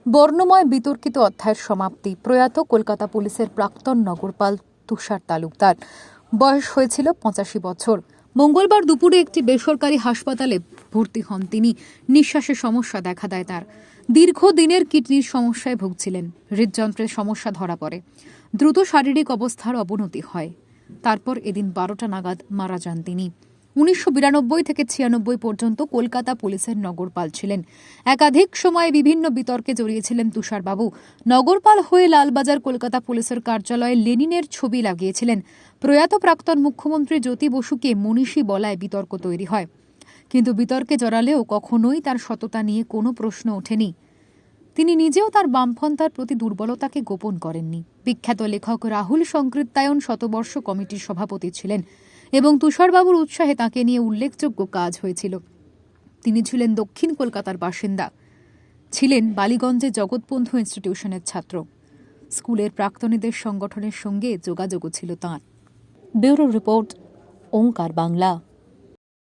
বর্ণময় বিতর্কিত অধ্যায়ের সমাপ্তি। প্রয়াত কলকাতা পুলিশের প্রাক্তন নগরপাল তুষার তালুকদার। বয়স হয়েছিল 85 বছর। মঙ্গলবার দুপুরে একটি বেসরকারি হাসপাতালে ভর্তি হন তিনি। নিঃশ্বাসের সমস্যা দেখা দেয় তার। দীর্ঘদিনের কিডনির সমস্যায় ভুগছিলেন। হৃদযন্ত্রের সমস্যা ধরা পড়ে। দ্রুত শারীরিক অবস্থার অবনতি হয়। তারপর এদিন 12টা নাগাদ মারা যান তিনি। 1992 থেকে 96 পর্যন্ত কলকাতা পুলিশের নগরপাল ছিলেন। একাধিক সময়ে বিভিন্ন বিতর্কে জড়িয়েছিলেন তুষারবাবু। নগরপাল হয়ে লালবাজার কলকাতা পুলিশের কার্যালয়ে লেনিনের ছবি লাগিয়েছিলেন। প্রয়াত প্রাক্তন মুখ্যমন্ত্রী জ্যোতি বসুকে মনীষী বলায় বিতর্ক তৈরি হয়। কিন্তু বিতর্কে জড়ালেও কখনোই তার সততা নিয়ে কোনো প্রশ্ন ওঠেনি। তিনি নিজেও তার বামপন্থার প্রতি দুর্বলতাকে গোপন করেননি। বিখ্যাত লেখক রাহুল সংকৃত্তায়ন শতবর্ষ কমিটির সভাপতি ছিলেন এবং তুষারবাবুর উৎসাহে তাঁকে নিয়ে উল্লেখযোগ্য কাজ হয়েছিল। তিনি ছিলেন দক্ষিণ কলকাতার বাসিন্দা, ছিলেন বালিগঞ্জে জগৎবন্ধু ইনস্টিটিউশনের ছাত্র। স্কুলের প্রাক্তনীদের সংগঠনের সঙ্গে যোগাযোগও ছিল তাঁর। ব্যুরো রিপোর্ট, ওঙ্কার বাংলা।